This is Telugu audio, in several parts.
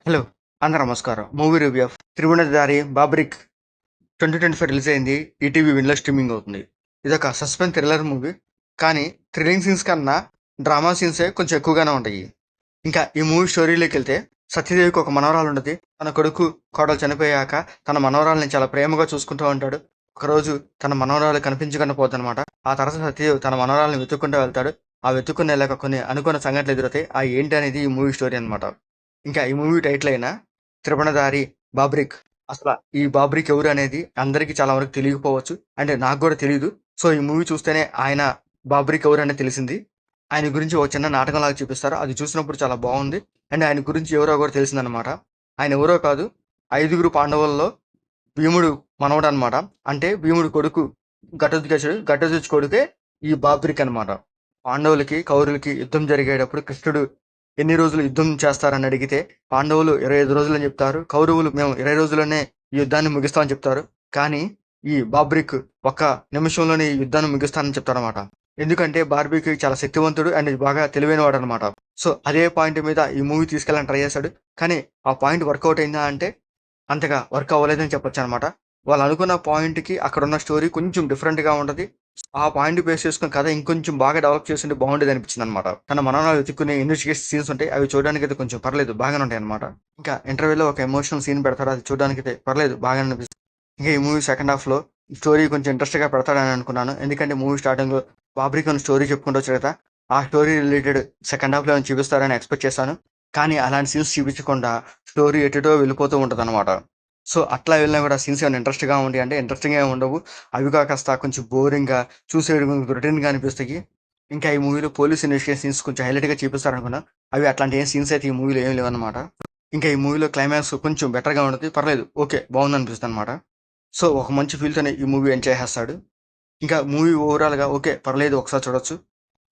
హలో! అందరూ నమస్కారం. మూవీ రివ్యూ ఆఫ్ 'త్రిభువనధారి బాబ్రిక్' 2025 రిలీజ్ అయింది. ఈటీవీ విన్‌లో స్ట్రీమింగ్ అవుతుంది. ఇదొక సస్పెన్స్ థ్రిల్లర్ మూవీ. కానీ థ్రిల్లింగ్ సీన్స్ కన్నా డ్రామా సీన్సే కొంచెం ఎక్కువగానే ఉంటాయి. ఇంకా ఈ మూవీ స్టోరీలోకెళ్తే సత్యదేవికి ఒక మనవరాలుంటది. తన కొడుకు, కోడలు చనిపోయాక తన మనవరాల్ని చాలా ప్రేమగా చూసుకుంటూ ఉంటాడు. ఒకరోజు తన మనవరాలు కనిపించకుండా పోద్దనమాట. ఆ తర్వాత సత్యదేవ్ తన మనవరాల్ని వెతుక్కుంటూ వెళ్తాడు. ఆ వెతుక్కుంటూ ఎళ్ళాక కొన్ని అనుకోని సంఘటనలు ఎదురవుతాయి. అయి ఏంటి అనేది ఈ మూవీ స్టోరీ అనమాట. ఇంకా ఈ మూవీ టైటిల్ అయిన 'త్రిభువనధారి బాబ్రిక్' అసల ఈ బాబ్రిక్ ఎవరు అనేది అందరికీ చాలా వరకు తెలియకపోవచ్చు. అంటే నాకు కూడా తెలీదు. సో, ఈ మూవీ చూస్తేనే ఆయన బాబ్రిక్ ఎవరు అనేది తెలిసింది. ఆయన గురించి ఒక చిన్న నాటకంలాగా చూపిస్తారు. అది చూసినప్పుడు చాలా బాగుంది. అండ్ ఆయన గురించి ఎవరో కూడా తెలిసిందనమాట. ఆయన ఎవరో కాదు, 5గురు పాండవుల్లో భీముడు మనవడనమాట. అంటే భీముడు కొడుకు ఘటోత్కచుడు. ఘటోత్కచుడి కొడుకే ఈ బాబ్రిక్ అనమాట. పాండవులకి, కౌరవులకి యుద్ధం జరిగేటప్పుడు కృష్ణుడు ఎన్ని రోజులు యుద్ధం చేస్తారని అడిగితే పాండవులు 25 రోజులు అని చెప్తారు. కౌరవులు మేము 20 రోజుల్లోనే ఈ యుద్ధాన్ని ముగిస్తామని చెప్తారు. కానీ ఈ బాబ్రిక్ ఒక్క నిమిషంలోనే ఈ యుద్ధాన్ని ముగిస్తానని చెప్తాడనమాట. ఎందుకంటే బార్బీకి చాలా శక్తివంతుడు అండ్ బాగా తెలివైనవాడు అనమాట. సో, అదే పాయింట్ మీద ఈ మూవీ తీసుకెళ్ళాలని ట్రై చేశాడు. కానీ ఆ పాయింట్ వర్కౌట్ అయిందా అంటే అంతగా వర్క్ అవ్వలేదని చెప్పొచ్చనమాట. వాళ్ళు అనుకున్న పాయింట్‌కి అక్కడున్న స్టోరీ కొంచెం డిఫరెంట్‌గా ఉంటది. ఆ పాయింట్ బేస్ చేసుకొని కథ ఇంకొంచెం బాగా డెవలప్ చేసుంటే బాగుండేదనిపించిందనమాట. తన మనవరాలు వెతుక్కునే ఇన్వెస్టిగేషన్ సీన్స్ ఉంటాయి. అవి చూడడానికైతే కొంచెం పర్లేదు బాగానే ఉంటాయనమాట. ఇంకా ఇంటర్వెల్‌లో ఒక ఎమోషనల్ సీన్ పెడతాడు. అది చూడడానికైతే పర్లేదు బాగానే అనిపిస్తుంది. ఇంకా ఈ మూవీ సెకండ్ హాఫ్‌లో స్టోరీ కొంచెం ఇంట్రెస్ట్‌గా పెడతాడని అనుకున్నాను. ఎందుకంటే మూవీ స్టార్టింగ్‌లో బాబ్రిక్ అని స్టోరీ చెప్పుకుంటూ వచ్చాడు కదా! ఆ స్టోరీ రిలేటెడ్ సెకండ్ హాఫ్‌లో ఏమైనా చూపిస్తారని ఎక్స్‌పెక్ట్ చేశాను. కానీ అలాంటి సీన్స్ చూపించకుండా స్టోరీ ఎటెటో వెళ్ళిపోతూ ఉంటదనమాట. సో, అట్లా వెళ్ళినా కూడా సీన్స్ ఏమైనా ఇంట్రెస్ట్‌గా ఉండి అంటే ఇంట్రెస్టింగ్‌గా ఏమి ఉండవు. అవి కాస్త కొంచెం బోరింగ్‌గా చూసేయడానికి రొటీన్‌గా అనిపిస్తాయి. ఇంకా ఈ మూవీలో పోలీస్ ఇన్వెస్టిగేషన్ సీన్స్ కొంచెం హైలైట్‌గా చూపిస్తారనుకున్నా. అవి అట్లాంటి ఏం సీన్స్ అయితే ఈ మూవీలో ఏమి లేవనమాట. ఇంకా ఈ మూవీలో క్లైమాక్స్ కొంచెం బెటర్‌గా ఉంటది. పర్లేదు ఓకే. బావుందనిపిస్తదనమాట. సో, ఒక మంచి ఫీల్‌తోనే ఈ మూవీ ఎండ్ చేసేస్తాడు. ఇంకా మూవీ ఓవరాల్‌గా ఓకే. పర్లేదు ఒకసారి చూడొచ్చు.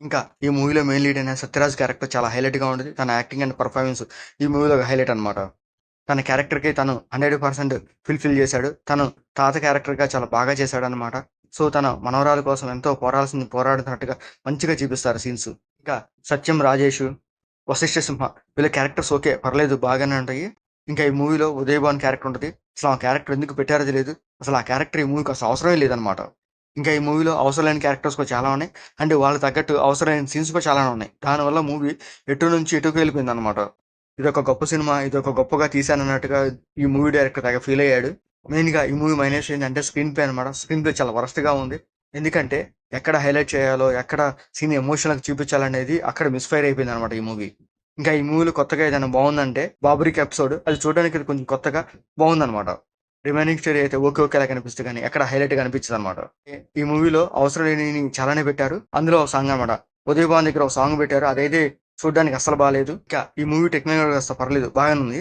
ఇంకా ఈ మూవీలో మెయిన్ లీడ్ అయిన సత్యరాజ్ క్యారెక్టర్ చాలా హైలైట్‌గా ఉంటది. తన యాక్టింగ్ అండ్ పెర్ఫార్మెన్స్ ఈ మూవీలో ఒక హైలైట్ అనమాట. తన క్యారెక్టర్‌కి తను 100% ఫుల్‌ఫిల్ చేశాడు. తను తాత క్యారెక్టర్‌గా చాలా బాగా చేశాడనమాట. సో, తన మనవరాలు కోసం ఎంతో పోరాడుతున్నట్టుగా మంచిగా చూపిస్తారు సీన్స్. ఇంకా సత్యం, రాజేషు, వశిష్ఠ సింహ వీళ్ళ క్యారెక్టర్స్ ఓకే. పర్లేదు బాగానే ఉంటాయి. ఇంకా ఈ మూవీలో ఉదయ్ భాను క్యారెక్టర్ ఉంటది. అసలు ఆ క్యారెక్టర్ ఎందుకు పెట్టారో తెలీదు. అసలు ఆ క్యారెక్టర్ ఈ మూవీకి అసలు అవసరమే లేదనమాట. ఇంకా ఈ మూవీలో అవసరం లేని క్యారెక్టర్స్ కూడా చాలా ఉన్నాయి. అండ్ వాళ్ళకి తగ్గట్టు అవసరమైన సీన్స్ కూడా చాలానే ఉన్నాయి. దానివల్ల మూవీ ఎటు నుంచి ఎటుకు వెళ్ళిపోయిందనమాట. ఇదొక గొప్ప సినిమా. ఇదొక గొప్పగా తీశానన్నట్టుగా ఈ మూవీ డైరెక్టర్ తెగ ఫీల్ అయ్యాడు. మెయిన్‌గా ఈ మూవీ మైనస్ ఏంటంటే స్క్రీన్ ప్లే అనమాట. స్క్రీన్ ప్లే చాలా వరస్ట్‌గా ఉంది. ఎందుకంటే ఎక్కడ హైలైట్ చేయాలో, ఎక్కడ సీన్ ఎమోషనల్‌గా చూపించాలనేది అక్కడ మిస్‌ఫైర్ అయిపోయిందనమాట ఈ మూవీ. ఇంకా ఈ మూవీలో కొత్తగా ఏదైనా బావుందంటే 'బాబురిక్' ఎపిసోడ్ అది చూడడానికి ఇది కొంచెం కొత్తగా బావుందనమాట. రిమైనింగ్ స్టోరీ అయితే ఓకే. ఓకేలా కనిపిస్తది గానీ ఎక్కడ హైలైట్‌గా అనిపించదనమాట. ఈ మూవీలో అవసరం లేనివి చాలానే పెట్టారు. అందులో ఒక సాంగ్ అనమాట. ఉదయ్ భాను దగ్గర ఒక సాంగ్ పెట్టారు. అదైతే చూడ్డానికి అస్సలు బాలేదు. ఇంకా ఈ మూవీ టెక్నికల్‌గా కాస్త పర్లేదు బాగానే ఉంది.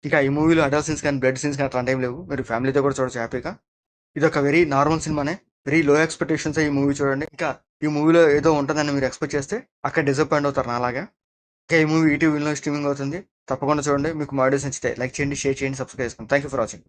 ఇంకా ఈ మూవీలో అడల్ట్ సీన్స్ కానీ, బ్లడ్ సీన్స్ కానీ అట్లాంటివేం లేవు. మీరు ఫ్యామిలీతో కూడా చూడొచ్చు హ్యాపీగా. ఇదొక వెరీ నార్మల్ సినిమానే. వెరీ లో ఎక్స్‌పెక్టేషన్సే ఈ మూవీ చూడండి. ఇంకా ఈ మూవీలో ఏదో ఉంటదని మీరు ఎక్స్‌పెక్ట్ చేస్తే అక్కడ డిసప్పాయింట్ అవుతారు నాలాగా. ఇంకా ఈ మూవీ ఈటీవీలో స్ట్రీమింగ్ అవుతుంది. తప్పకుండా చూడండి. మీకు మా వీడియోస్ నచ్చితే లైక్ చేయండి, షేర్ చేయండి, సబ్స్క్రైబ్ చేసుకోండి. Thank you for watching.